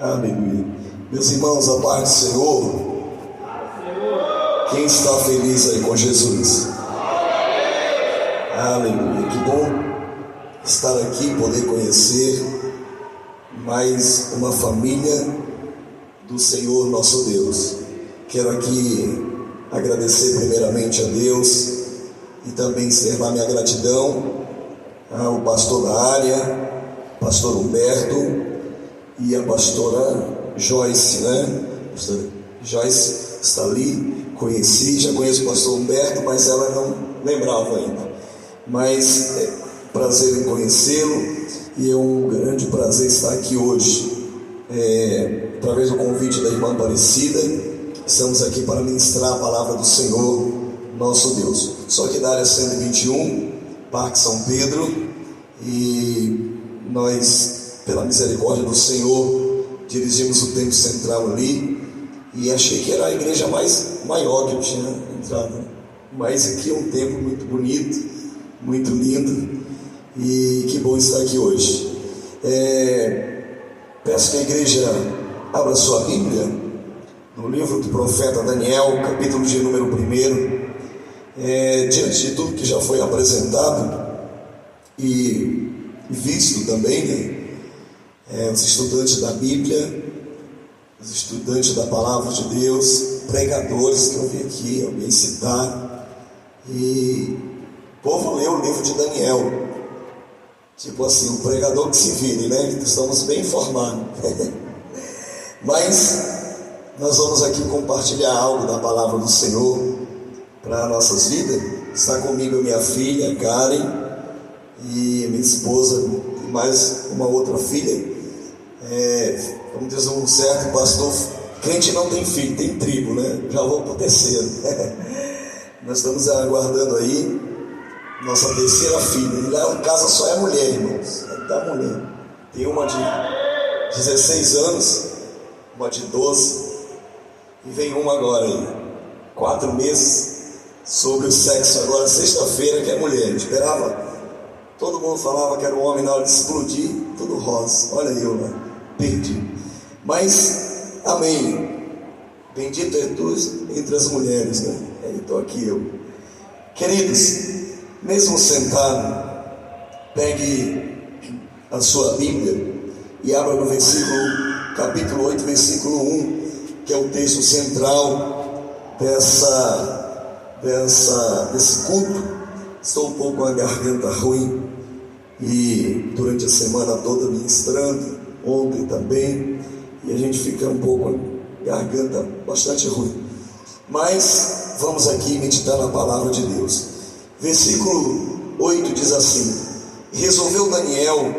Aleluia. Meus irmãos, a paz do Senhor. Quem está feliz aí com Jesus? Aleluia. Que bom estar aqui, poder conhecer mais uma família do Senhor nosso Deus. Quero aqui agradecer primeiramente a Deus e também externar minha gratidão ao pastor da área, pastor Humberto, e a pastora Joyce, né? Pastora Joyce está ali, já conheço o pastor Humberto, mas ela não lembrava ainda. Mas é prazer em conhecê-lo e é um grande prazer estar aqui hoje. Através do convite da irmã Aparecida, estamos aqui para ministrar a palavra do Senhor, nosso Deus. Sou aqui da área 121, Parque São Pedro, e nós, pela misericórdia do Senhor, dirigimos o templo central ali, e achei que era a igreja maior que eu tinha entrado, mas aqui é um templo muito bonito, muito lindo, e que bom estar aqui hoje. Peço que a igreja abra sua Bíblia no livro do profeta Daniel, capítulo de número 1. Diante de tudo que já foi apresentado e visto também, né? Os estudantes da Bíblia, os estudantes da palavra de Deus, pregadores que eu vi aqui, alguém citar, e o povo leu o livro de Daniel, tipo assim, o pregador que se vire, né? Estamos bem informados. Mas nós vamos aqui compartilhar algo da palavra do Senhor para nossas vidas. Está comigo a minha filha Karen e minha esposa e mais uma outra filha. Como diz um certo pastor, crente não tem filho, tem tribo, né? Já vou para o terceiro. Nós estamos aguardando aí nossa terceira filha. E lá em casa só é mulher, irmãos. Aí tá mulher. Tem uma de 16 anos, uma de 12, e vem uma agora aí, 4 meses, sobre o sexo agora, sexta-feira, que é mulher. Eu esperava, todo mundo falava que era um homem, na hora de explodir, tudo rosa. Olha eu, né? Perdi. Mas, amém. Bendito é tu entre as mulheres, né? Estou aqui eu. Queridos, mesmo sentado, pegue a sua Bíblia e abra no capítulo 8, versículo 1, que é o texto central desse culto. Estou um pouco com a garganta ruim e durante a semana toda ministrando, ontem também, e a gente fica um pouco com a garganta bastante ruim. Mas vamos aqui meditar na palavra de Deus. Versículo 8 diz assim: resolveu Daniel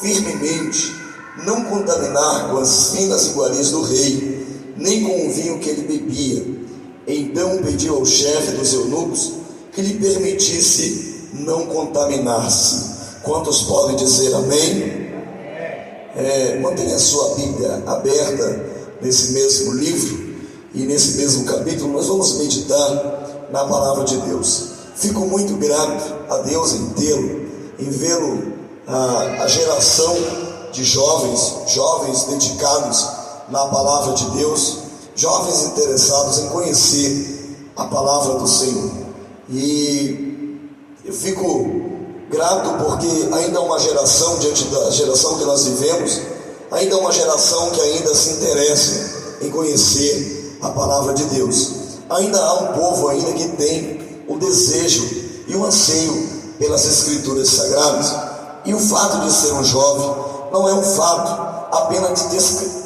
firmemente não contaminar com as finas iguarias do rei, nem com o vinho que ele bebia. Então pediu ao chefe dos eunucos que lhe permitisse não contaminar-se. Quantos podem dizer amém? Mantenha a sua Bíblia aberta nesse mesmo livro e nesse mesmo capítulo. Nós vamos meditar na palavra de Deus. Fico muito grato a Deus em tê-lo, em vê-lo, a geração de jovens dedicados na palavra de Deus, jovens interessados em conhecer a palavra do Senhor. E eu fico grato porque ainda há uma geração, diante da geração que nós vivemos, ainda há uma geração que ainda se interessa em conhecer a palavra de Deus. Ainda há um povo ainda que tem o desejo e o anseio pelas Escrituras Sagradas. E o fato de ser um jovem não é um fato apenas de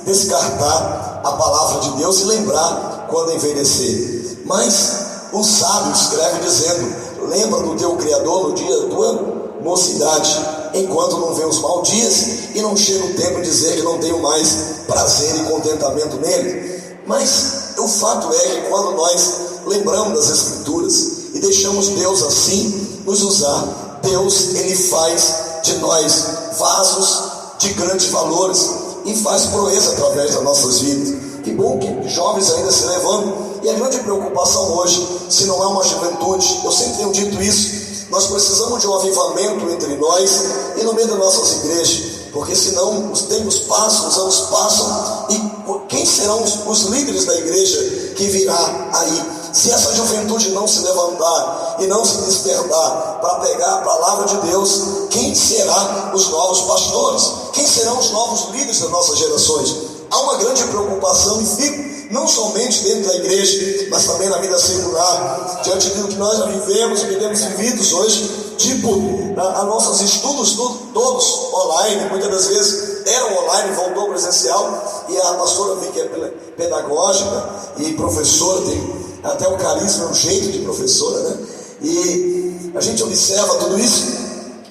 descartar a palavra de Deus e lembrar quando envelhecer. Mas o sábio escreve dizendo: lembra do teu Criador no dia da tua mocidade, enquanto não vem os maus dias e não chega o tempo de dizer que não tenho mais prazer e contentamento nele. Mas o fato é que quando nós lembramos das Escrituras e deixamos Deus assim nos usar, Deus, Ele faz de nós vasos de grandes valores e faz proeza através das nossas vidas. Que bom que jovens ainda se levantam. E a grande preocupação hoje, se não é uma juventude, eu sempre tenho dito isso, nós precisamos de um avivamento entre nós e no meio das nossas igrejas. porque senão os tempos passam, os anos passam, e quem serão os líderes da igreja que virá aí? Se essa juventude não se levantar e não se despertar para pegar a palavra de Deus, quem será os novos pastores? Quem serão os novos líderes das nossas gerações? Há uma grande preocupação, e fico não somente dentro da igreja, mas também na vida secular, diante do que nós já vivemos, que temos vividos hoje, tipo, a nossos estudos todos online, muitas das vezes eram online, voltou presencial, e a pastora Vicky é pedagógica e professora, tem até o carisma, o jeito de professora, né? E a gente observa tudo isso,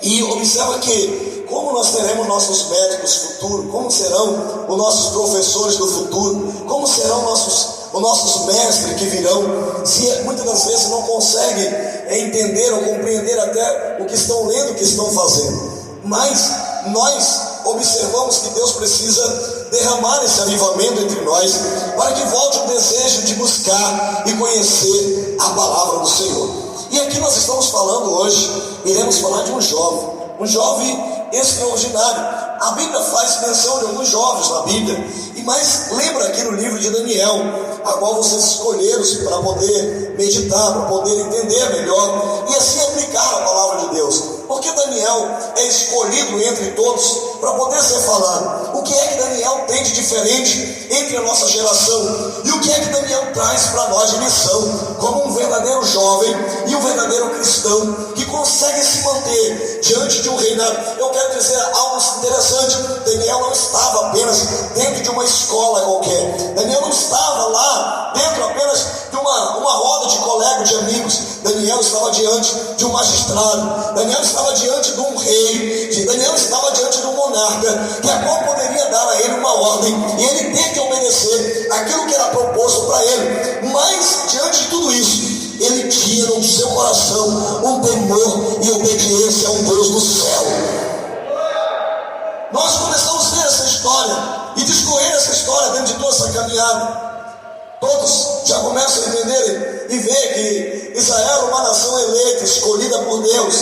e observa que como nós teremos nossos médicos futuros, como serão os nossos professores do futuro, como serão os nossos mestres que virão, se muitas das vezes não conseguem entender ou compreender até o que estão lendo, o que estão fazendo. Mas nós observamos que Deus precisa derramar esse avivamento entre nós, para que volte o desejo de buscar e conhecer a palavra do Senhor. E aqui nós estamos falando hoje, iremos falar de um jovem extraordinário. A Bíblia faz menção de alguns jovens na Bíblia, mas lembra aqui no livro de Daniel, a qual vocês escolheram para poder meditar, para poder entender melhor e assim aplicar a palavra de Deus. Porque Daniel é escolhido entre todos para poder ser falado. O que é que Daniel tem de diferente entre a nossa geração? E o que é que Daniel traz para nós de lição, como um verdadeiro jovem e um verdadeiro cristão que consegue se manter diante de um reinado? Eu quero dizer algo interessante. Daniel não estava apenas dentro de uma escola qualquer. Daniel não estava lá dentro apenas de uma roda de colegas, de amigos. Daniel estava diante de um magistrado. Daniel estava diante de um rei. Daniel estava diante de um monarca, que a qual poderia dar a ele uma ordem, e ele tem que obedecer aquilo que era proposto para ele. Mas diante de tudo isso, ele tinha no seu coração um temor e obediência ao Deus do céu. Nós começamos a ver essa história e discorrer essa história dentro de toda essa caminhada. Todos já começam a entender e ver que Israel era uma nação eleita, escolhida por Deus,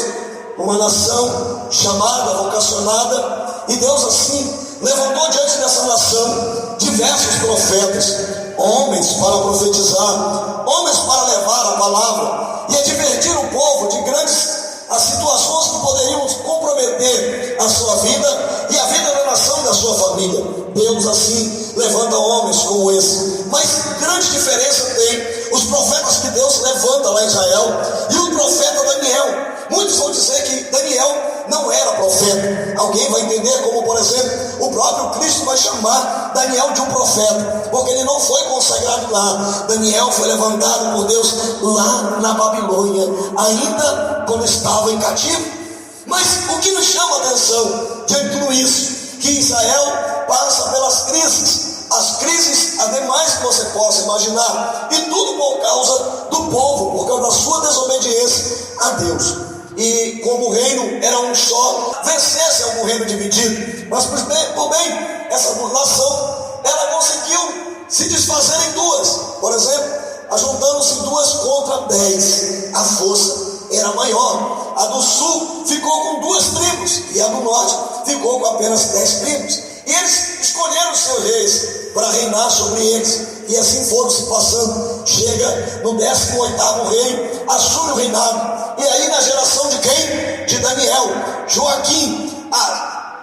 uma nação chamada, vocacionada, e Deus assim levantou diante dessa nação diversos profetas, homens para profetizar, homens para levar a palavra e advertir o povo de grandes as situações que poderiam comprometer a sua vida e a vida da nação e da sua família. Deus assim levanta homens como esse. Mas grande diferença tem os profetas que Deus levanta lá em Israel e o profeta Daniel. Muitos vão dizer que Daniel não era profeta. Alguém vai entender como, por exemplo, o próprio Cristo vai chamar Daniel de um profeta, porque ele não foi consagrado lá. Daniel foi levantado por Deus lá na Babilônia, ainda quando estava em cativo. Mas o que nos chama a atenção diante de tudo isso, que Israel passa pelas crises, as crises ademais que você possa imaginar, e tudo por causa do povo, por causa da sua desobediência a Deus. E como o reino era um só, vencesse algum reino dividido, mas por bem, essa nação, ela conseguiu se desfazer em duas. Por exemplo, ajuntando-se duas contra 10, a força era maior. A do sul ficou com 2 tribos e a do norte ficou com apenas 10 tribos. E eles escolheram os seus reis para reinar sobre eles, e assim foram se passando. Chega no 18º rei, assume o reinado. E aí na geração de quem? De Daniel. Joaquim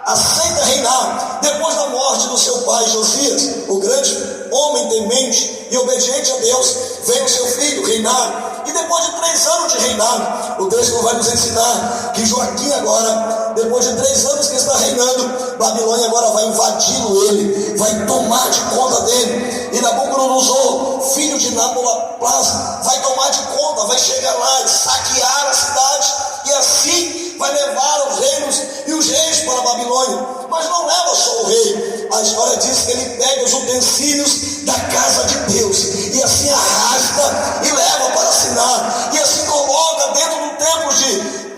aceita reinar depois da morte do seu pai Josias, o grande homem temente e obediente a Deus. Vem o seu filho reinar, e depois de 3 anos de reinado, o texto vai nos ensinar que Joaquim agora, depois de 3 anos que está reinando, Babilônia agora vai invadi-lo, ele vai tomar de conta dele, e Nabucodonosor, filho de Nabopolassar, vai tomar de conta, vai chegar lá e saquear a cidade, e assim vai levar os reinos e os reis para a Babilônia. Mas não leva só o rei. A história diz que ele pega os utensílios da casa de Deus e assim arrasta e leva para assinar, e assim coloca dentro do templo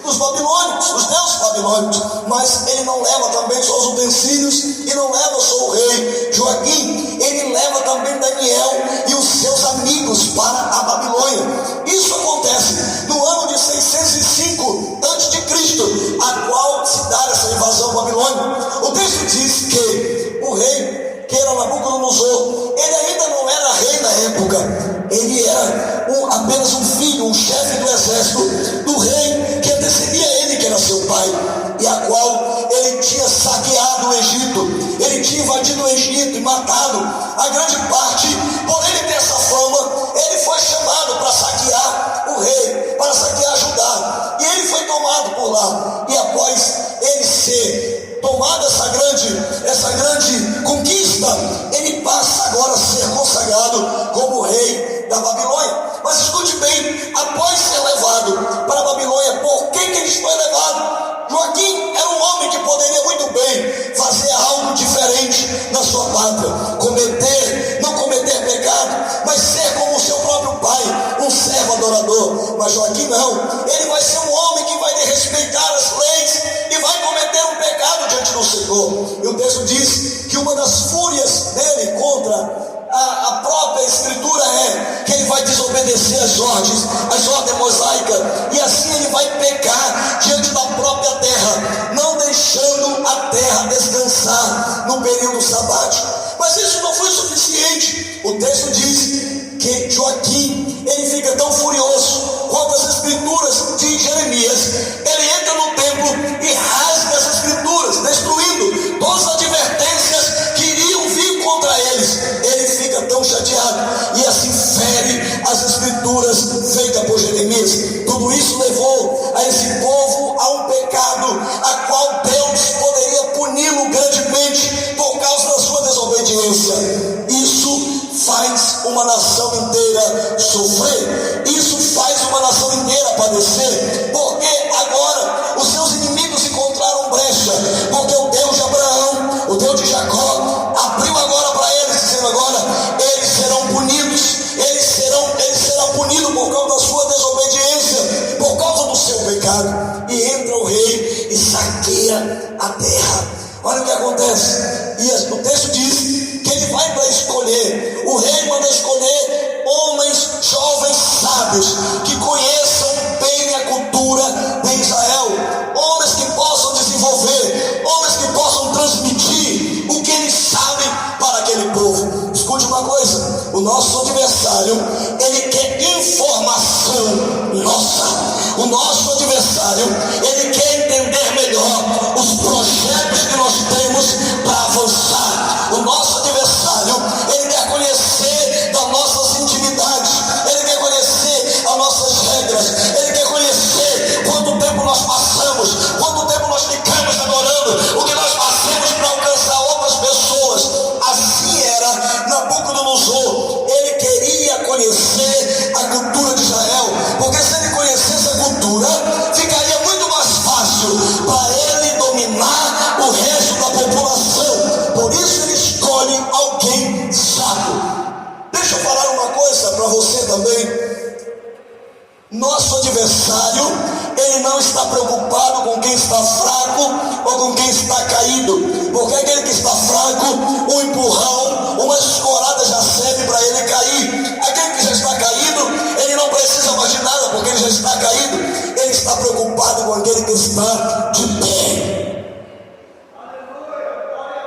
dos babilônicos, os deuses babilônicos. Mas ele não leva também só os utensílios e não leva só o rei Joaquim, ele leva também Daniel e os seus amigos para a Babilônia. Isso acontece no ano de 605 a.C., a qual se dá essa invasão babilônica. O texto Nabucodonosor, ele ainda não era rei na época, ele era apenas um filho, um chefe do exército do rei que antecedia ele, que era seu pai, e a qual ele tinha saqueado o Egito, ele tinha invadido o Egito e matado a grande parte. Por ele ter essa fama, ele foi chamado para saquear o rei, para saquear Judá, e ele foi tomado por lá. E após ele ser tomado essa grande conquista, ele passa agora a ser consagrado como rei da Babilônia. Mas escute bem, após ser levado para a Babilônia, por que ele foi levado? Joaquim era um homem que poderia muito bem fazer algo diferente na sua pátria, não cometer pecado, mas ser como o seu próprio pai, um servo adorador. Mas Joaquim não, ele vai ser um homem que vai respeitar as leis e vai cometer um pecado diante do Senhor. E o texto diz que uma das fúrias dele contra a própria escritura é que ele vai desobedecer as ordens mosaicas, e assim ele vai pecar diante da própria terra, não deixando a terra descansar no período sabático. Mas isso não foi suficiente. O texto diz que Joaquim, ele fica tão furioso quanto as escrituras de Jeremias, ele entra no templo e rasga as escrituras, destruindo todas as advertências que iriam vir contra eles. Ele fica tão chateado e assim fere as escrituras feitas por Jeremias. Tudo isso levou a esse povo a um pecado a qual Deus poderia puni-lo grandemente por causa da sua desobediência. Isso faz uma nação inteira sofrer, isso faz uma nação inteira padecer, porque agora os seus inimigos encontraram brecha, porque o Deus de Abraão, o Deus de Jacó, abriu agora para eles, dizendo agora, eles serão punidos, eles serão punidos por causa da sua desobediência, por causa do seu pecado. E entra o rei e saqueia a terra. Olha o que acontece, e o texto diz que ele vai para escolher, o rei manda escolher homens jovens sábios, que conheçam bem a cultura de Israel, homens que possam desenvolver, homens que possam transmitir o que eles sabem para aquele povo. Escute uma coisa, o nosso adversário, ele quer informação nossa. O nosso adversário, ele quer entender melhor os projetos que nós temos para avançar. O nosso adversário, ele quer conhecer das nossas intimidades, ele quer conhecer as nossas regras, ele quer conhecer quanto tempo nós passamos, quanto tempo nós ficamos adorando, o que nós fazemos para alcançar outras pessoas. Assim era Nabucodonosor, ele queria conhecer a cultura de Israel, porque se ele conhecesse a cultura, ficaria muito mais fácil para ele dominar o resto da população. Por isso ele escolhe alguém sábio. Deixa eu falar uma coisa para você também. Nosso adversário, ele não está preocupado com quem está fraco ou com quem está caído, porque aquele que está fraco, um empurrão, uma escorada já serve para ele cair. Aquele que já está caído, ele não precisa mais de nada, porque ele já está caído. Ele está preocupado com aquele que está de pé,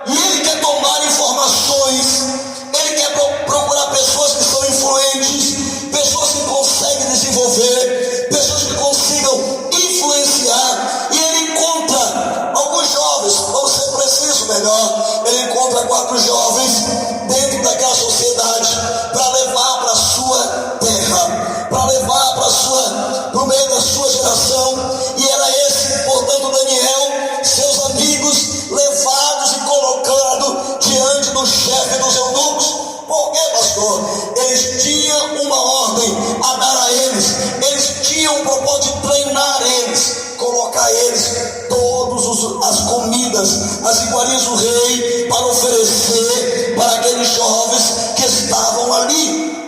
e ele quer tomar informações, ele quer procurar pessoas que são influentes, pessoas que conseguem desenvolver, pessoas que consigam influenciar. E ele encontra alguns jovens, vamos ser precisos melhor, ele encontra 4 jovens dentro daquela sociedade para levar para a sua terra, para levar para o meio da sua geração. E era esse, portanto, Daniel, seus amigos, levados e colocados diante do chefe dos eunucos. Por quê, pastor? Eles tinham uma ordem a dar a eles, eles tinham um propósito de treinar eles, colocar eles todas as comidas, as iguarias do rei, para oferecer para aqueles jovens que estavam ali.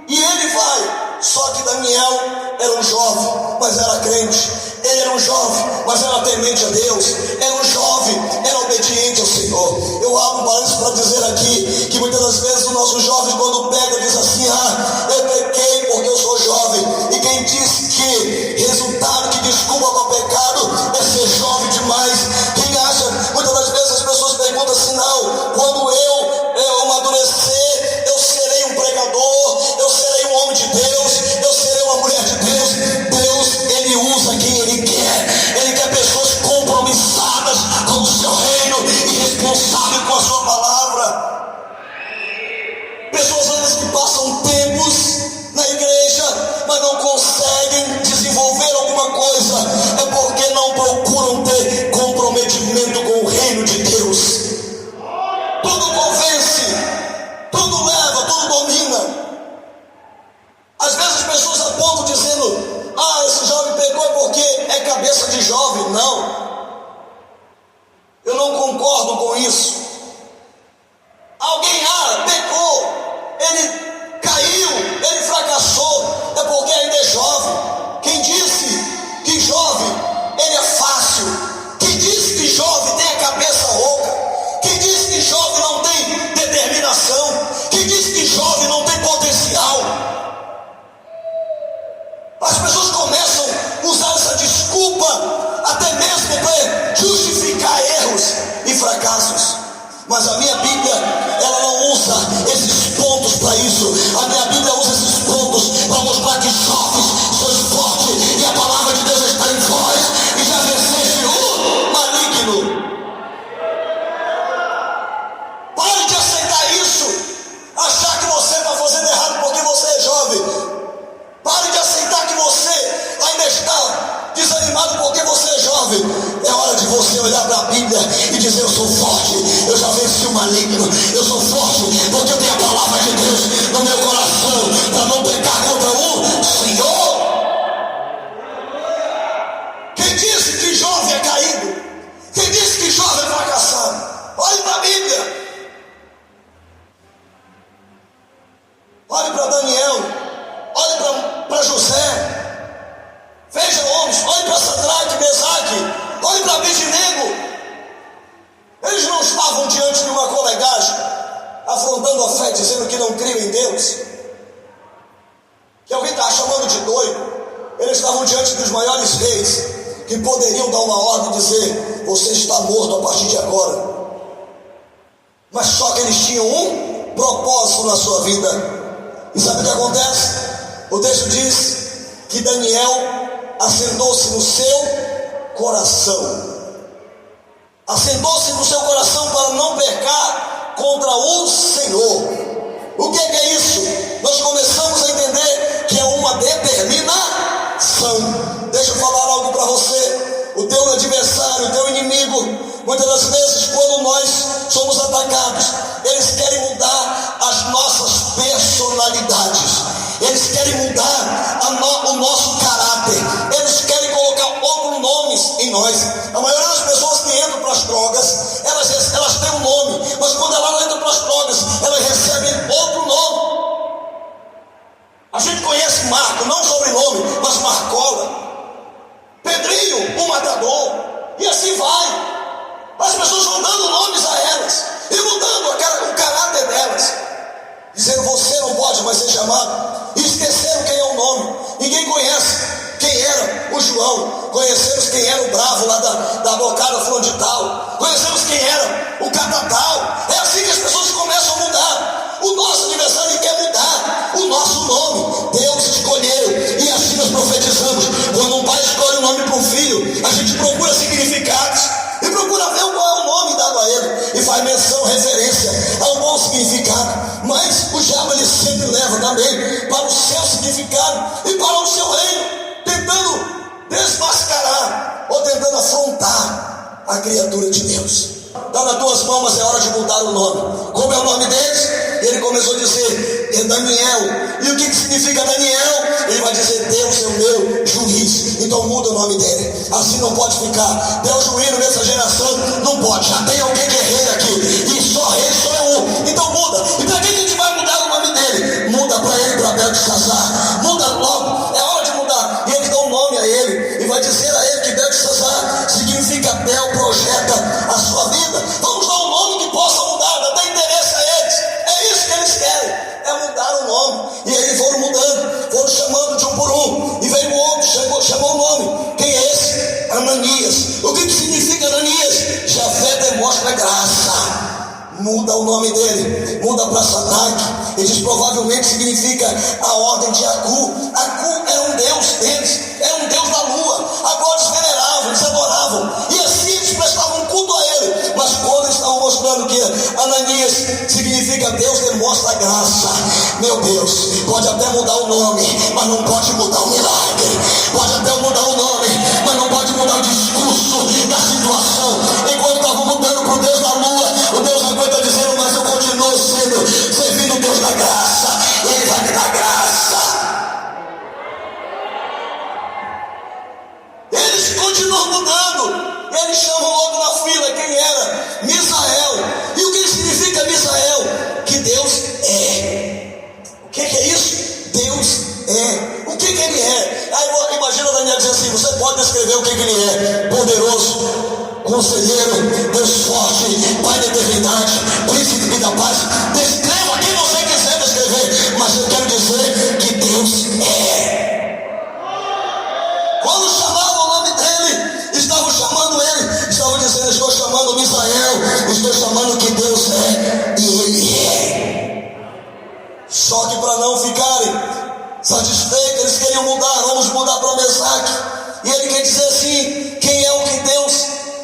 E ele vai. Só que Daniel era um jovem, mas era crente. Ele era um jovem, mas era temente a Deus. Era um jovem, era obediente ao Senhor. Eu abro parênteses para dizer aqui que muitas das vezes o nosso jovem, quando pega, diz assim: eu pequei porque eu sou jovem. E quem diz que resultado que desculpa para o pecado é ser jovem demais. Quem acha, muitas das vezes as pessoas perguntam assim: não, quando eu amadurecer, procuram ter comprometimento com o reino de Deus. Tudo convence, tudo leva, tudo domina. Às vezes as pessoas apontam dizendo: ah, esse jovem pecou é porque é cabeça de jovem. Não, eu não concordo com isso. Alguém pecou, ele caiu, ele fracassou, é porque ainda é jovem. Quem disse que jovem ele é fácil? Quem disse que jovem tem a cabeça rouca? Quem disse que jovem não tem determinação? Quem disse que jovem não tem potencial? As pessoas começam a usar essa desculpa até mesmo para justificar erros e fracassos. Mas a minha Bíblia, ela não usa esses pontos para isso. A minha Bíblia usa esses pontos para mostrar que jovens sois fortes e a palavra de Deus está em vós e já venceste o maligno. Pare de aceitar isso, achar que você está fazendo errado porque você é jovem. Pare de aceitar que você ainda está desanimado porque você é jovem. É hora de você olhar para a Bíblia e dizer: eu sou forte, eu já venci o maligno, eu sou forte porque eu tenho a palavra de Deus no meu coração para não pecar contra o Senhor. Quem disse que jovem é caído? Quem disse que jovem é fracassado? Olhe para a Bíblia. Olhe para Daniel, olhe para José. Veja homens, olhe para Sadraque, Mesaque, olhe para Abednego. Eles não estavam diante de uma colegagem afrontando a fé, dizendo que não criam em Deus, que alguém está chamando de doido. Eles estavam diante dos maiores reis, que poderiam dar uma ordem e dizer: você está morto a partir de agora. Mas só que eles tinham um propósito na sua vida. E sabe o que acontece? O texto diz que Daniel assentou-se no seu coração. Assentou-se no seu coração para não pecar contra o Senhor. O que é isso? Nós começamos a entender que é uma determinação. Deixa eu falar algo para você. O teu adversário, o teu inimigo, muitas das vezes quando nós somos atacados, eles querem mudar as nossas personalidades. Eles querem mudar o nosso caráter. Eles querem colocar outros nomes em nós. A maioria das pessoas que entram para as drogas, elas têm um nome, mas quando elas entram para as drogas, elas recebem outro nome. A gente conhece Marco, não sobrenome, mas Marcola. Pedrinho, o matador. E assim vai. As pessoas vão dando nomes a elas e mudando o caráter delas, dizendo: você não pode mais ser chamado. E esqueceram quem é o nome. Ninguém conhece quem era o João. Conhecemos quem era o bravo lá da bocada fulano de tal. Conhecemos quem era o catatal. É assim que as pessoas começam a mudar. O nosso adversário quer mudar o nosso nome. Deus escolheu, e assim nós profetizamos. Quando um pai escolhe um nome para um filho, a gente procura significados e procura ver qual é o nome dado a ele, e faz menção, referência a um bom significado. Mas o diabo, ele sempre leva também para o seu significado e para o seu reino, tentando desmascarar ou tentando afrontar a criatura de Deus. Está nas tuas mãos, mas é hora de mudar o nome. Como é o nome deles? Ele começou a dizer: é Daniel. E o que significa Daniel? Ele vai dizer: Deus é o meu juiz. Então muda o nome dele. Assim não pode ficar. Deus juiz nessa geração, não pode. Já tem alguém que é rei aqui, e só rei só é um. Então muda. E para que a gente vai mudar o nome dele? Muda para ele, para Beltesazar. Muda logo. É hora de mudar. E ele dá um nome a ele, e vai dizer a ele que Beltesazar significa Bel projeta a sua vida. Vamos dar um nome que possa mudar, dá até interesse a eles. É isso que eles querem, é mudar o nome. E aí foram mudando, foram chamando de um por um. E veio o outro, chamou o nome. Quem é esse? Ananias. O que significa Ananias? Javé demonstra graça. Muda o nome dele, muda para Sadraque. Ele diz: provavelmente significa a ordem de Acu. Acu era um deus deles, era um deus da lua. Agora eles veneravam, eles adoravam, e assim eles prestavam culto a ele. Mas quando eles estavam mostrando que Ananias significa Deus demonstra graça, meu Deus, pode até mudar o nome, mas não pode mudar o milagre. Pode até mudar o nome, mas não pode mudar o discurso. pode descrever o que ele é: poderoso, conselheiro, Deus forte, Pai da eternidade, príncipe da paz. Descreva quem você quiser descrever, mas eu quero dizer que Deus é. Quando chamavam o nome dele, estavam chamando ele, estavam dizendo: estou chamando Misael, estou chamando que Deus é, e ele é. Só que para não ficarem satisfeitos, eles queriam mudar. Vamos mudar para Mesaque. E ele quer dizer assim: quem é o que Deus,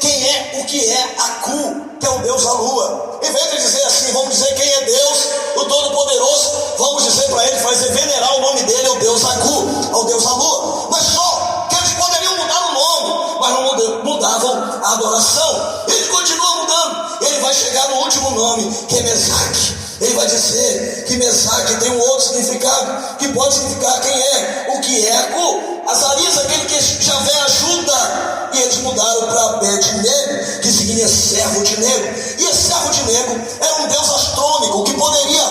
quem é o que é Aku, que é o Deus da lua. Em vez de dizer assim, vamos dizer quem é Deus, o Todo-Poderoso, vamos dizer para ele, fazer venerar o nome dele, o Deus Aku, ao Deus da lua. Mas só que eles poderiam mudar o nome, mas não mudavam a adoração. Ele continua mudando. Ele vai chegar no último nome, que é Mesaque. Ele vai dizer que Mesaque tem um outro significado, que pode significar quem é, o que é Aku. Azarias, aquele que Javé ajuda. E eles mudaram para Abed-nego, que significa servo de nego. E esse servo de nego era um deus astrônomico que poderia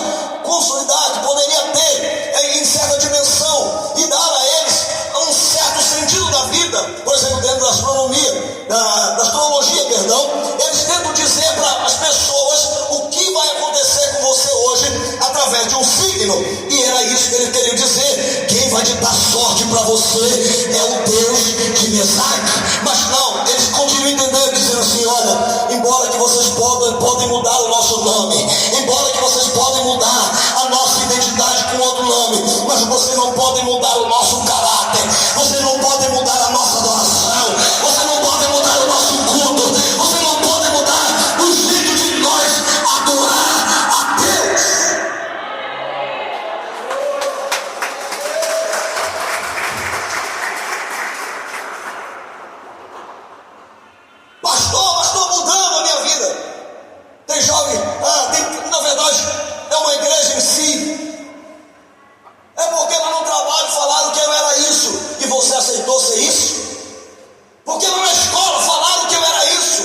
consolidar, que poderia ter em certa dimensão e dar a eles um certo sentido da vida. Por exemplo, dentro da astronomia, da astrologia, perdão, eles tentam dizer para as pessoas o que vai acontecer com você hoje através de um signo. E era isso que ele queria dizer: quem vai te dar sorte para você é o Deus de Mesaque. Mas não, eles continuam entendendo, dizendo assim: olha, embora que vocês podem mudar o nosso nome, embora que vocês podem mudar a nossa identidade com outro nome, mas vocês não podem mudar o nosso caráter, vocês não podem mudar a nossa adoração, vocês não podem mudar o nosso culto, vocês não podem mudar o jeito de nós adorar a Deus. Pastor, mas estou mudando a minha vida. Tem jovem, na verdade, é uma igreja em si. É porque lá no trabalho falaram que eu era isso e você aceitou ser isso? Porque lá na escola falaram que eu era isso,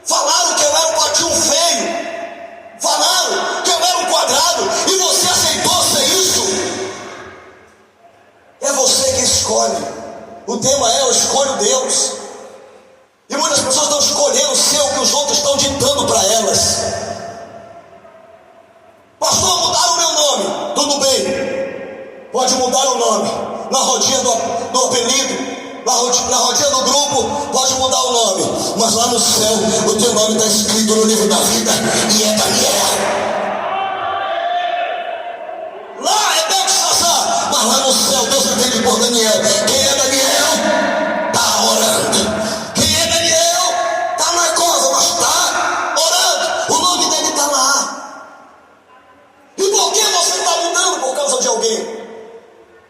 falaram que eu era um patinho feio, falaram que eu era um quadrado e você aceitou ser isso? É você que escolhe. O tema é: eu escolho Deus. E muitas pessoas estão escolhendo ser o que os outros estão ditando para elas. Pastor, mudaram o meu nome. Tudo bem, pode mudar o nome. Na rodinha do apelido, na rodinha do grupo, pode mudar o nome. Mas lá no céu, o teu nome está escrito no livro da vida, e é Daniel. Lá é Beltesazar, mas lá no céu Deus atende por Daniel. Quem é Daniel? Está orando.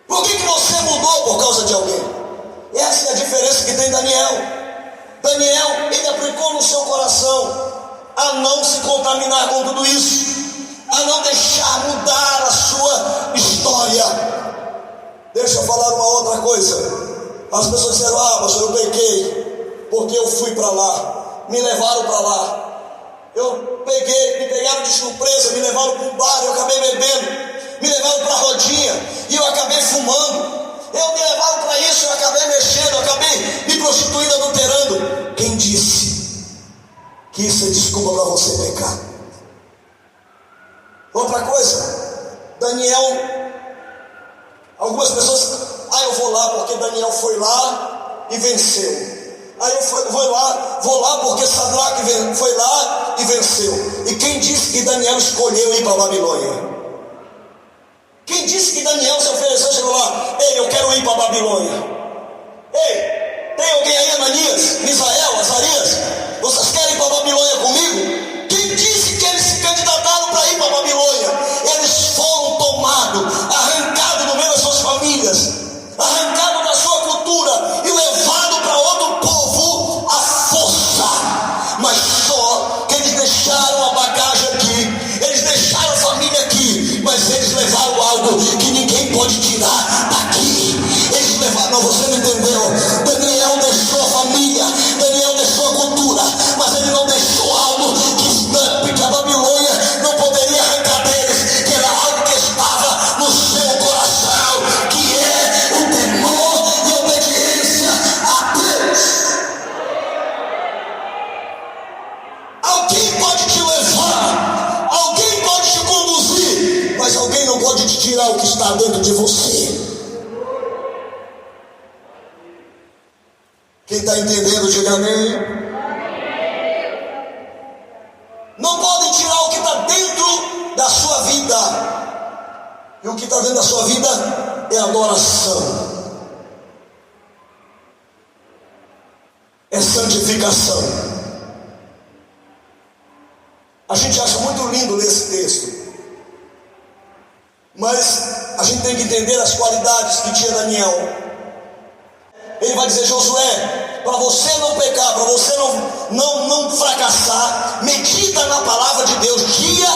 Por que você mudou por causa de alguém? Essa é a diferença que tem Daniel. Daniel, ele aplicou no seu coração a não se contaminar com tudo isso, a não deixar mudar a sua história. Deixa eu falar uma outra coisa. As pessoas disseram: pastor, eu pequei porque eu fui para lá, me levaram para lá. Me pegaram de surpresa, me levaram para um bar, eu acabei bebendo. Me levaram para a rodinha e eu acabei fumando. Me levaram para isso, eu acabei mexendo, eu acabei me prostituindo, adulterando. Quem disse que isso é desculpa para você pecar? Outra coisa, Daniel, algumas pessoas: eu vou lá porque Daniel foi lá e venceu. Vou lá porque Sadraque foi lá e venceu. E quem disse que Daniel escolheu ir para a Babilônia? Quem disse que Daniel se ofereceu, chegou lá: ei, eu quero ir para a Babilônia. Ei, tem alguém aí, Ananias, Misael, Azarias? Vocês querem ir para a Babilônia comigo? Quem disse que eles se candidataram para ir para a Babilônia? Eles foram tomados, arrancados do meio das suas famílias, arrancados da sua cultura e levados para outro povo à força. Mas só que eles deixaram a bagagem aqui, eles deixaram a família aqui, mas eles levaram algo que ninguém pode tirar daqui. Eles levaram, não, você não entendeu. Daniel deixou a família, Daniel deixou a cultura, mas ele não deixou algo que a Babilônia não poderia arrancar deles, que era algo que estava no seu coração, que é o temor e a obediência a tirar o que está dentro de você. Quem está entendendo, diga amém. Não podem tirar o que está dentro da sua vida. E o que está dentro da sua vida é adoração, é santificação. A gente acha muito lindo nesse texto, mas a gente tem que entender as qualidades que tinha Daniel. Ele vai dizer: Josué, para você não pecar, para você não fracassar, medita na palavra de Deus dia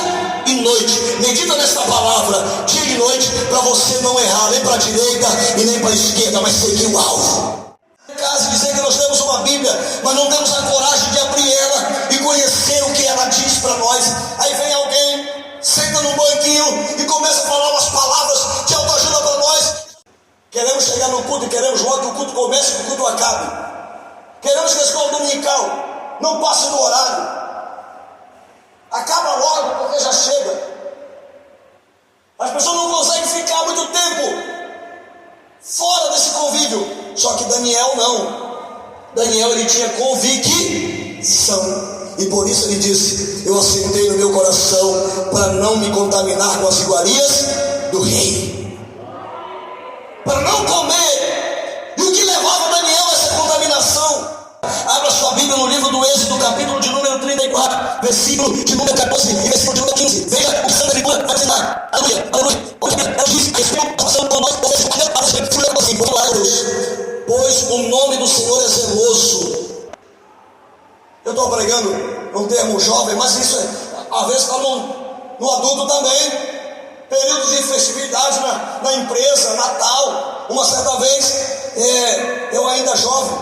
e noite. Medita nessa palavra dia e noite, para você não errar nem para a direita e nem para a esquerda, mas seguir o alvo. Caso dizer que nós temos uma Bíblia, mas não temos a coragem de abrir ela e conhecer o que ela diz para nós. Aí vem alguém, senta num banquinho e começa a falar umas palavras de autoajuda para nós. Queremos chegar no culto e queremos logo que o culto comece e que o culto acabe. Queremos que a escola dominical não passe do horário. Acaba logo, porque já chega. As pessoas não conseguem ficar muito tempo fora desse convívio. Só que Daniel não. Daniel, ele tinha convicção. E por isso ele disse: eu assentei no meu coração para não me contaminar com as iguarias do rei, para não comer. E o que levava Daniel a essa contaminação? Abra sua Bíblia no livro do Êxodo, capítulo de número 34, versículo de número 14 e versículo de número 15. Veja o que Santa Escritura vai ensinar. Aleluia, aleluia. Ela diz: passando por nós, pois o nome do Senhor é zeloso. Eu estou pregando um termo jovem, mas isso às vezes está no adulto também. Períodos de festividade na empresa, Natal. Uma certa vez, eu ainda jovem,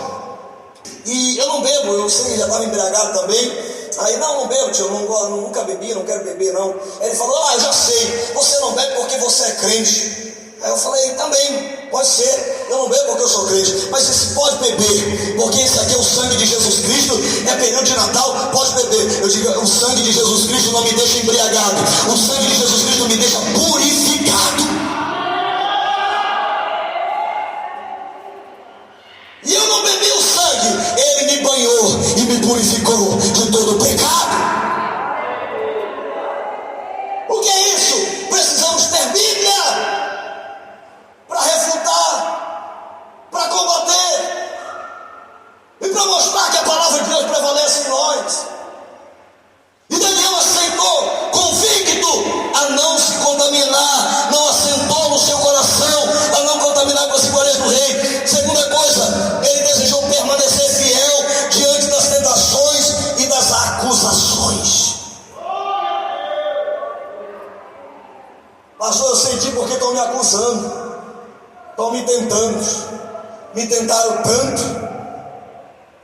e eu não bebo, eu sei que já estava embriagado também. Aí, não bebo, tio, nunca bebi, não quero beber não. Aí ele falou: eu já sei, você não bebe porque você é crente. Aí eu falei: também, pode ser, eu não bebo porque eu sou crente, mas você pode beber, porque esse aqui é o sangue de Jesus Cristo, é período de Natal, pode beber. Eu digo: o sangue de Jesus Cristo não me deixa embriagado, o sangue de Jesus Cristo me deixa purificado. E eu não bebi o sangue, ele me banhou e me purificou de todo o pecado. O que é isso? Precisamos ter Bíblia para refutar, para combater e para mostrar que a palavra de Deus prevalece em nós. E Daniel aceitou, convicto a não se contaminar, não assentou no seu coração a não contaminar com as iguarias do rei. Segunda coisa, ele desejou permanecer fiel diante das tentações e das acusações. Pastor, eu senti porque estão me acusando. Estão me tentando, me tentaram tanto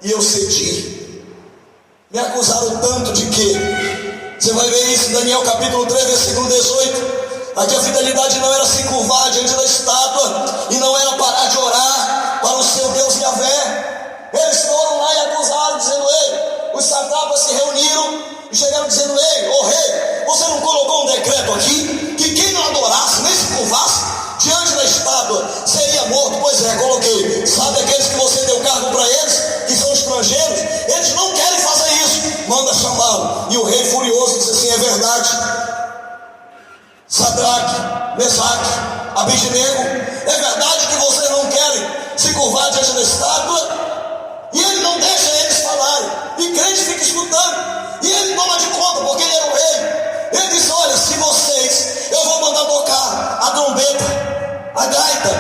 e eu cedi. Me acusaram tanto de quê? Você vai ver isso em Daniel capítulo 3, versículo 18. Aqui a fidelidade não era se curvar diante da estátua e não era parar de orar para o seu Deus Yahvé. Eles foram lá e acusaram, dizendo: ei, os satrapas se reuniram e chegaram dizendo: ei, ô rei, você não colocou um decreto aqui que quem não adorasse, nem se curvasse diante da estátua seria morto? Pois é, coloquei. Sabe aqueles que você deu cargo para eles, que são estrangeiros? Eles não querem fazer isso, manda chamá-lo. E o rei furioso disse assim: é verdade, Sadraque, Mesaque, Abednego, é verdade que vocês não querem se curvar diante da estátua? E ele não deixa eles falarem, e crente fica escutando, e ele toma de conta, porque ele era o rei. Ele diz: olha, se vocês, eu vou mandar tocar a trombeta, a gaita,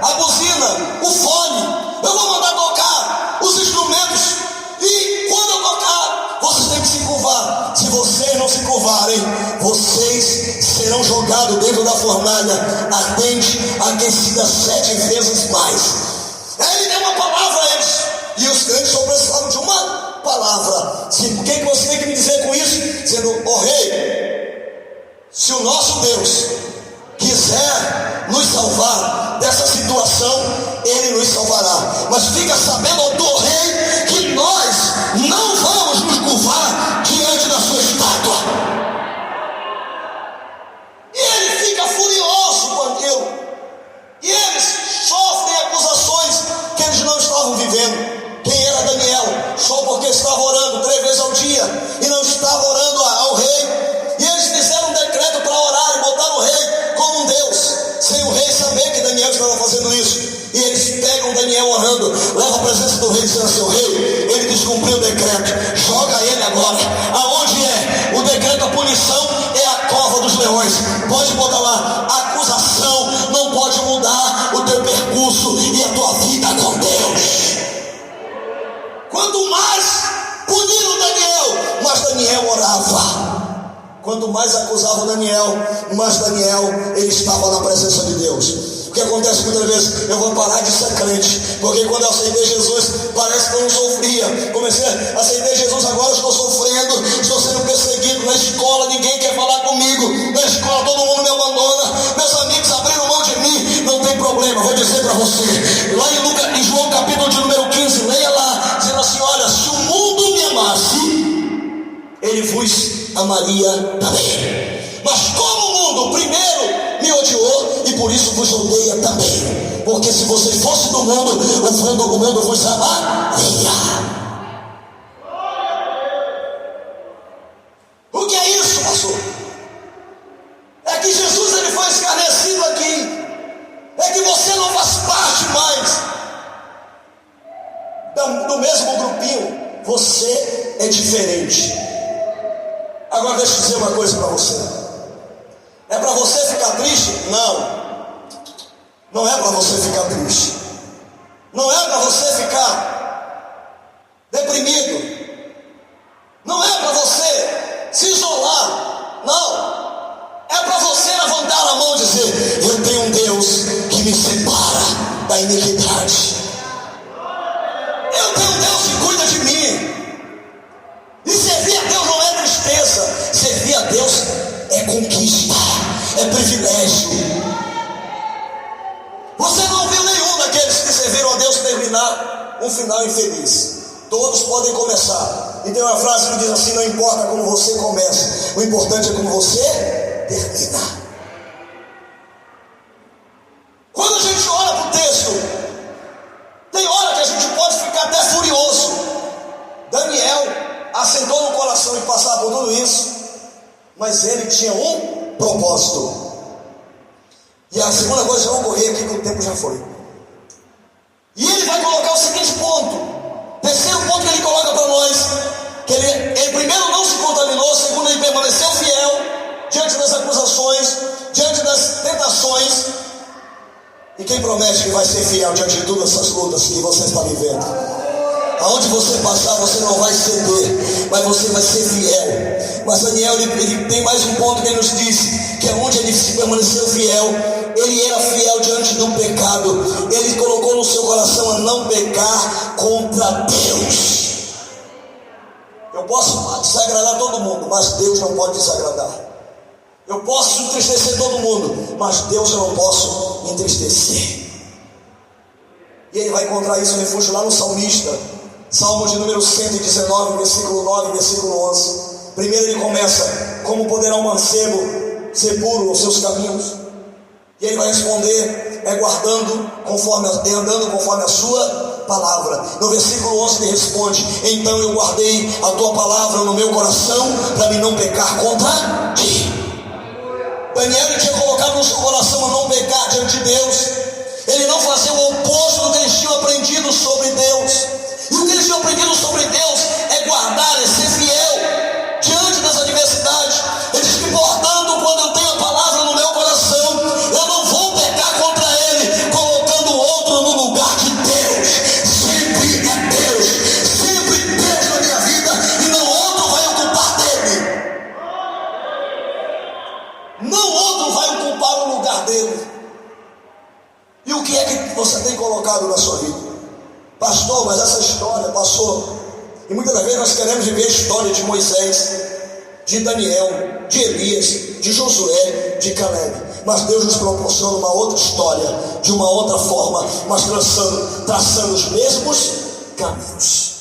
a buzina, o fone, eu vou mandar tocar os instrumentos, e quando eu tocar, vocês têm que se curvar. Se vocês não se curvarem, vocês serão jogados dentro da fornalha ardente, aquecida 7 vezes mais. Aí ele deu uma palavra a eles, e os crentes só precisavam de uma palavra. O que você tem que me dizer com isso? Dizendo: ó rei, se o nosso Deus quiser nos salvar dessa situação, ele nos salvará. Mas fica sabendo, ó do rei, que nós não vamos nos curvar diante da sua estátua. E ele fica furioso quando Daniel orando, leva a presença do rei, dizendo assim: o rei, ele descumpriu o decreto, joga ele agora. Aonde é? O decreto, a punição é a cova dos leões. Pode botar lá, a acusação não pode mudar o teu percurso e a tua vida com Deus. Quanto mais puniram Daniel, mais Daniel orava. Quanto mais acusavam Daniel, mais Daniel ele estava na presença de Deus. O que acontece muitas vezes? Eu vou parar de ser crente, porque quando eu aceitei Jesus, parece que eu não sofria. Comecei a aceitar Jesus, agora eu estou sofrendo, estou sendo perseguido na escola, ninguém quer falar comigo. Na escola todo mundo me abandona, meus amigos abriram mão de mim. Não tem problema, vou dizer para você, lá em João capítulo de número 15, leia lá, dizendo assim: olha, se o mundo me amasse, ele vos amaria também. Mas como o mundo primeiro me odiou, e por isso vos odeia também. Porque se você fosse do mundo, o mundo vos amaria. O que é isso, pastor? É que Jesus ele foi escarnecido aqui. É que você não faz parte mais do mesmo grupinho. Você é diferente. Agora deixa eu dizer uma coisa para você. É para você ficar triste? Não. Não é para você ficar triste. Não é para você ficar deprimido. Não é para você se isolar. Não. É para você levantar a mão e dizer: eu tenho um Deus que me separa da iniquidade. Eu tenho um Deus que cuida de mim. E servir a Deus não é tristeza. Servir a Deus é conquista, é privilégio. Você não viu nenhum daqueles que serviram a Deus terminar um final infeliz. Todos podem começar. E tem uma frase que diz assim: não importa como você começa, o importante é como você termina. Quando a gente olha para o texto, tem hora que a gente pode ficar até furioso. Daniel assentou no coração em passar por tudo isso, mas ele tinha um propósito. E a segunda coisa, já vou correr aqui que o tempo já foi. E ele vai colocar o seguinte ponto. Terceiro ponto que ele coloca para nós: que ele primeiro não se contaminou, segundo ele permaneceu fiel diante das acusações, diante das tentações. E quem promete que vai ser fiel diante de todas essas lutas que você está vivendo? Aonde você passar, você não vai ceder, mas você vai ser fiel. Mas Daniel, ele tem mais um ponto que ele nos disse: que aonde ele se permaneceu fiel, ele era fiel diante do pecado. Ele colocou no seu coração a não pecar contra Deus. Eu posso desagradar todo mundo, mas Deus não pode desagradar. Eu posso entristecer todo mundo, mas Deus eu não posso entristecer. E ele vai encontrar isso no refúgio lá no salmista, Salmo de número 119, versículo 9 e versículo 11. Primeiro ele começa: como poderá um mancebo ser puro os seus caminhos? E ele vai responder: andando conforme a sua palavra. No versículo 11 ele responde: então eu guardei a tua palavra no meu coração, para mim não pecar contra ti. Daniel tinha colocado no seu coração a não pecar diante de Deus. Ele não fazia o oposto do que eles tinham aprendido sobre Deus. E o que eles tinham aprendido sobre Deus é guardar, é ser fiel diante das adversidades. Ele diz que, portanto, quando eu tenho a palavra no meu coração, eu não vou pecar contra ele, colocando outro no lugar de Deus. Sempre é Deus, sempre Deus na minha vida, e não outro vai ocupar dele. Não outro vai ocupar o lugar dele. E o que é que você tem colocado na sua vida? Pastor, mas essa história passou. E muitas das vezes nós queremos viver a história de Moisés, de Daniel, de Elias, de Josué, de Caleb. Mas Deus nos proporciona uma outra história, de uma outra forma, mas traçando os mesmos caminhos.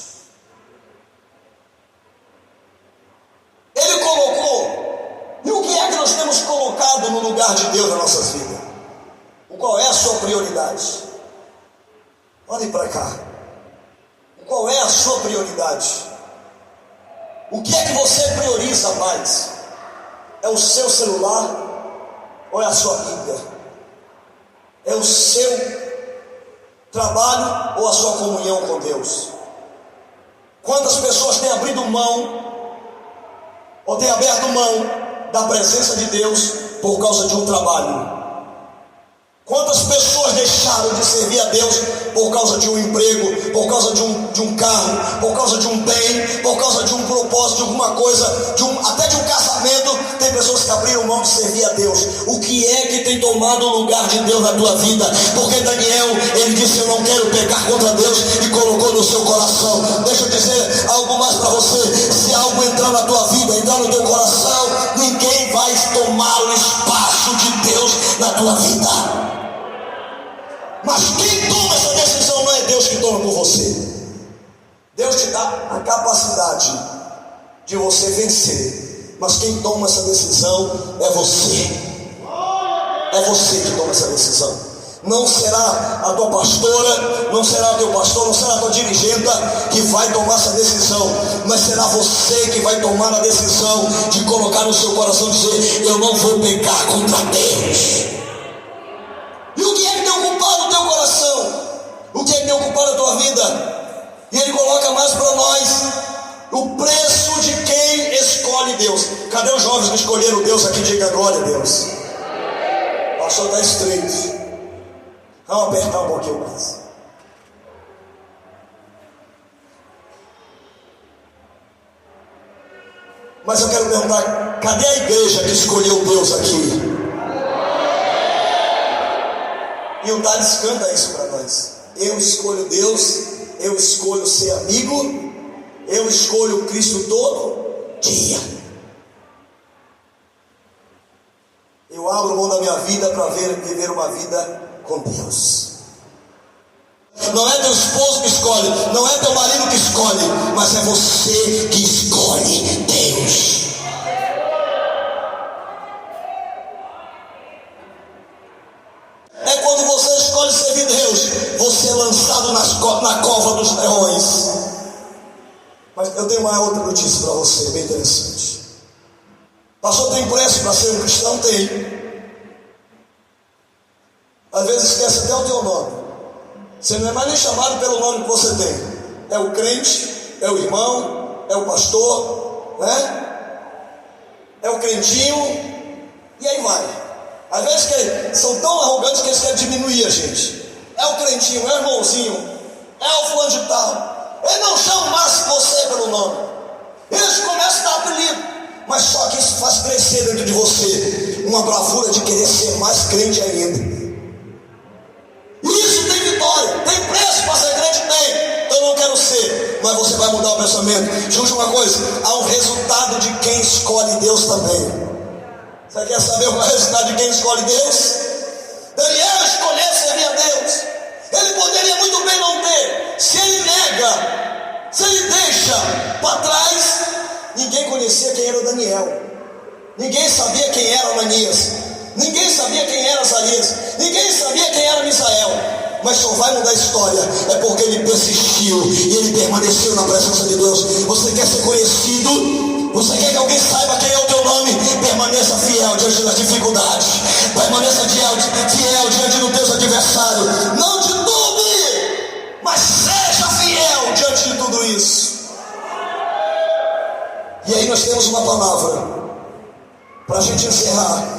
Ele colocou. E o que é que nós temos colocado no lugar de Deus na nossa vida? Qual é a sua prioridade? Olhem para cá. Qual é a sua prioridade? O que é que você prioriza mais? É o seu celular ou é a sua Bíblia? É o seu trabalho ou a sua comunhão com Deus? Quantas pessoas têm abrido mão ou têm aberto mão da presença de Deus por causa de um trabalho? Quantas pessoas deixaram de servir a Deus por causa de um emprego, por causa de um carro, por causa de um bem, por causa de um propósito, de alguma coisa, até de um casamento? Tem pessoas que abriram mão de servir a Deus. O que é que tem tomado o lugar de Deus na tua vida? Porque Daniel, ele disse: eu não quero pecar contra Deus, e colocou no seu coração. Deixa eu dizer algo mais para você: se algo entrar na tua vida, entrar no teu coração, ninguém vai tomar o espaço de Deus na tua vida. Mas quem toma essa decisão não é Deus que toma por você. Deus te dá a capacidade de você vencer, mas quem toma essa decisão é você. É você que toma essa decisão. Não será a tua pastora, não será o teu pastor, não será a tua dirigenta que vai tomar essa decisão, mas será você que vai tomar a decisão de colocar no seu coração, dizer: eu não vou pecar contra Deus. E o que é que tem ocupado o teu coração? O que é que tem ocupado a tua vida? E ele coloca mais para nós o preço de quem escolhe Deus. Cadê os jovens que escolheram Deus aqui? Diga glória a Deus. O pastor está estreito. Vamos apertar um pouquinho mais. Mas eu quero perguntar: cadê a igreja que escolheu Deus aqui? E o Thales canta isso para nós: eu escolho Deus, eu escolho ser amigo, eu escolho Cristo todo dia. Eu abro mão da minha vida para viver uma vida com Deus. Não é teu esposo que escolhe, não é teu marido que escolhe, mas é você que escolhe Deus. É quando você escolhe servir Deus, você é lançado na cova dos leões. Mas eu tenho uma outra notícia para você, bem interessante. Pastor, tem preço para ser um cristão? Tem. Às vezes esquece até o teu nome. Você não é mais nem chamado pelo nome que você tem. É o crente, é o irmão, é o pastor, né? É o crentinho, e aí vai. Às vezes que são tão arrogantes que eles querem diminuir a gente. É o crentinho, é o irmãozinho, é o fulano de tal. Eles não chamam mais você pelo nome. Eles começam a dar apelido. Mas só que isso faz crescer dentro de você uma bravura de querer ser mais crente ainda. E isso tem vitória, tem preço para ser crente? Tem. Eu não quero ser, mas você vai mudar o pensamento. Juro uma coisa: há um resultado de quem escolhe Deus também. Você quer saber qual é o resultado de quem escolhe Deus? Daniel escolheu servir a Deus. Ele poderia muito bem não ter. Se ele nega, se ele deixa para trás, ninguém conhecia quem era Daniel. Ninguém sabia quem era Ananias. Ninguém sabia quem era Azarias. Ninguém sabia quem era Misael. Mas só vai mudar a história é porque ele persistiu e ele permaneceu na presença de Deus. Você quer ser conhecido? Você quer que alguém saiba quem é o teu nome? Permaneça fiel diante das dificuldades. Permaneça fiel diante dos teus adversários. Não titubeie, mas seja fiel diante de tudo isso. E aí nós temos uma palavra para a gente encerrar.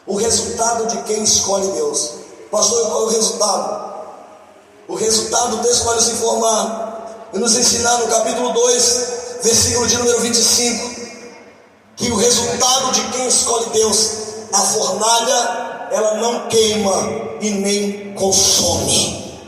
O resultado de quem escolhe Deus. Pastor, qual é o resultado? O resultado, o texto vai nos informar e nos ensinar no capítulo 2, versículo de número 25, que o resultado de quem escolhe Deus: a fornalha, ela não queima e nem consome.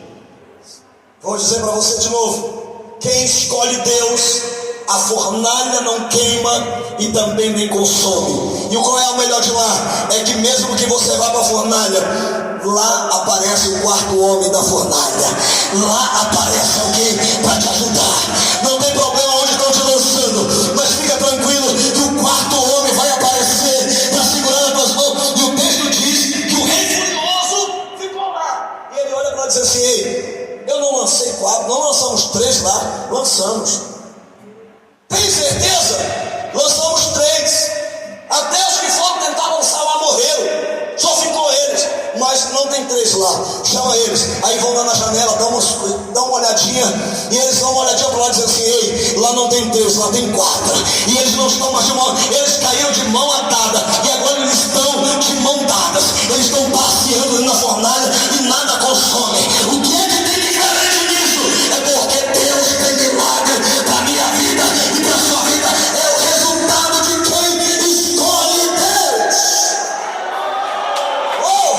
Vou dizer para você de novo: quem escolhe Deus, a fornalha não queima e também nem consome. E qual é o melhor de lá? É que mesmo que você vá para a fornalha, lá aparece o quarto homem da fornalha. Lá aparece alguém para te ajudar. Não tem problema onde estão te lançando, mas fica tranquilo que o quarto homem vai aparecer para segurar as tuas mãos. E o texto diz que o rei furioso ficou lá. E ele olha para dizer assim: ei, eu não lancei 4, não lançamos 3 lá, lançamos. Tem certeza? Lançamos 3. Até os que foram tentar lançar lá morreram. Só ficou eles. Mas não tem 3. três lá, chama eles. Aí vão lá na janela, dão uma olhadinha, e eles dão uma olhadinha para lá, dizendo assim: ei, lá não tem três, lá tem quatro. E eles não estão mais de mão, eles caíram de mão atada, e agora eles estão de mão dadas. Eles estão passeando na fornalha e nada consome. O que é que tem diferente nisso? É porque Deus tem milagre para a minha vida e para a sua vida. É o resultado de quem escolhe Deus. Oh!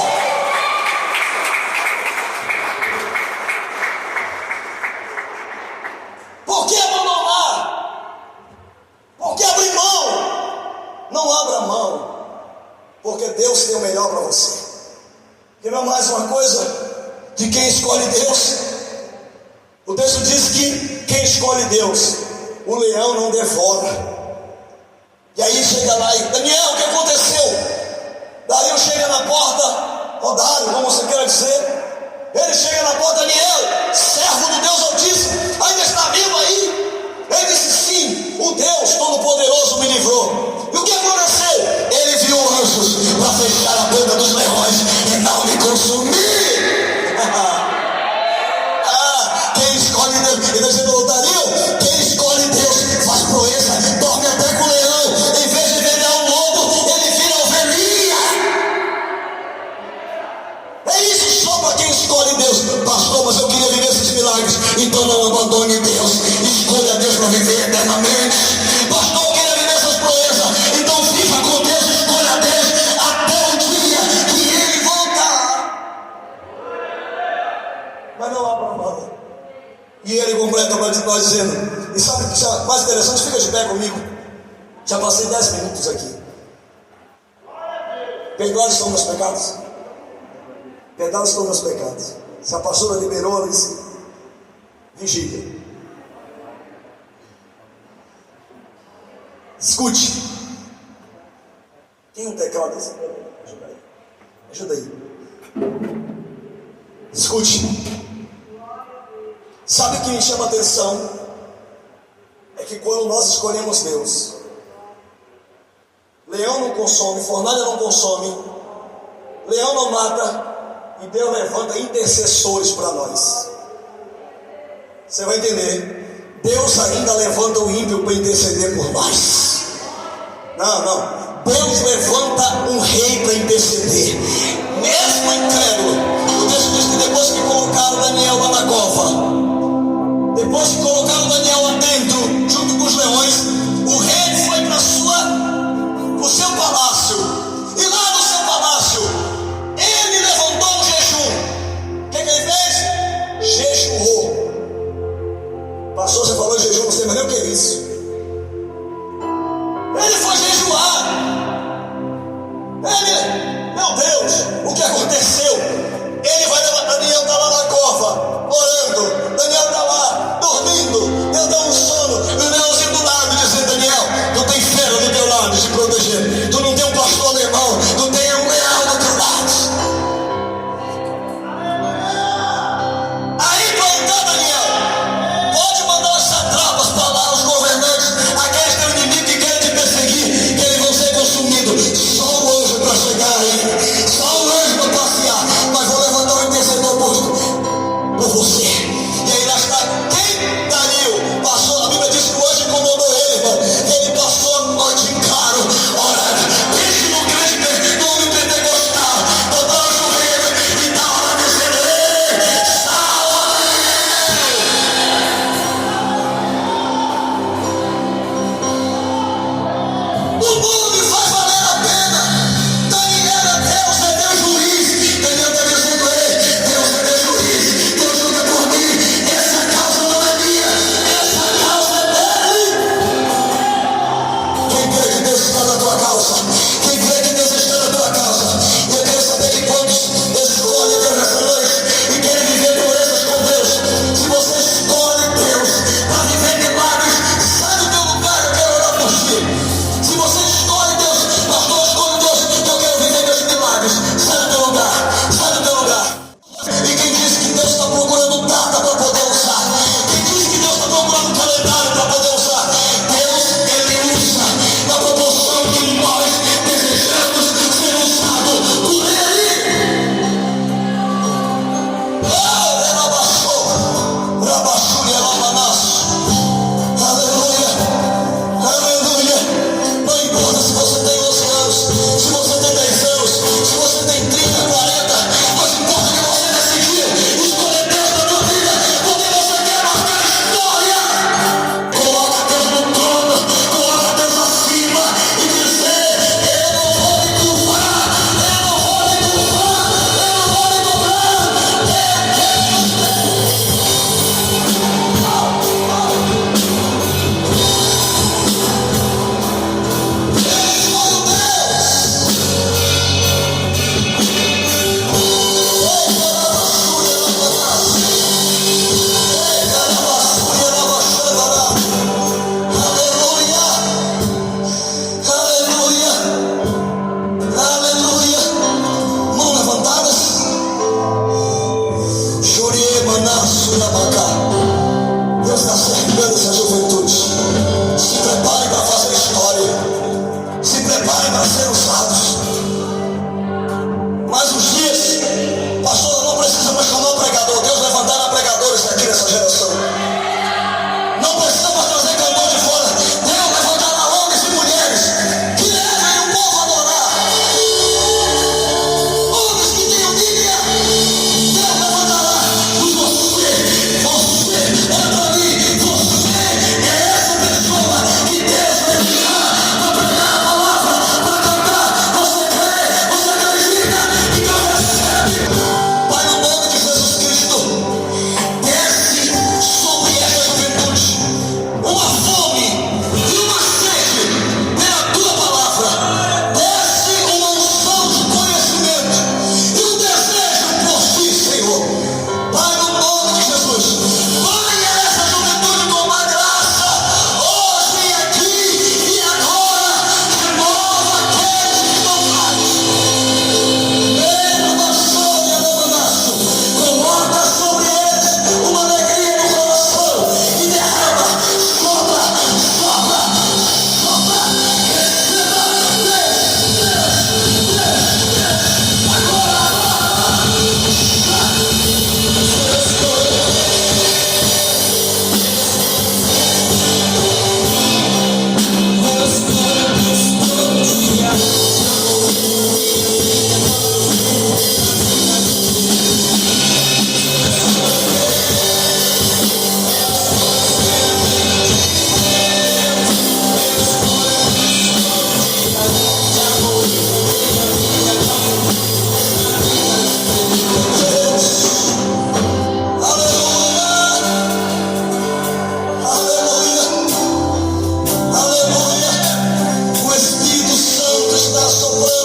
Por que abandonar? Por que abrir mão? Não abra mão, porque Deus tem o melhor para você. Quer ver mais uma coisa de quem escolhe Deus? O texto diz que quem escolhe Deus, o leão não devora. E aí chega lá e: Daniel, o que aconteceu? Dario chega na porta, ó Dário, como você quer dizer, ele chega na porta: Daniel, servo do Deus Altíssimo, ainda está vivo aí? Ele disse: sim, o Deus Todo-Poderoso me livrou. E o que aconteceu? Ele viu anjos para fechar a boca dos leões e não me consumir. Quem escolhe Deus, ele dizendo: Dario, quem escolhe Deus faz proeza, dorme até com o leão. Em vez de virar um lobo, ele vira ovelhinha. É isso só para quem escolhe Deus. Pastor, mas eu queria viver esses milagres. Então não abandone Deus, escolha Deus para viver eternamente. Pastor, eu queria viver essas proezas. Então viva com Deus, escolha Deus até o dia que Ele voltar. Mas não abra mão. E ele completa para nós dizendo: e sabe o que é mais interessante? Fica de pé comigo. Já passei 10 minutos aqui. Perdoados estão meus pecados. Perdoados estão meus pecados. Se a pastora liberou, ela disse: vigília. Escute. Tem um teclado assim? Ajuda aí. Ajuda aí. Escute. Sabe o que me chama a atenção? É que quando nós escolhemos Deus, leão não consome, fornalha não consome, leão não mata, e Deus levanta intercessores para nós. Você vai entender. Deus ainda levanta o ímpio para interceder por nós. Não. Deus levanta um rei para interceder, mesmo incrédulo. O texto diz que depois que colocaram Daniel lá na cova, depois que colocaram Daniel lá dentro, junto com os leões, o rei foi para o seu palácio. E lá no seu palácio, ele levantou um jejum. O que ele fez? Jejuou. Pastor, você falou em jejum, não sei mais nem o que é isso. Ele foi jejuar.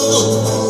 oh.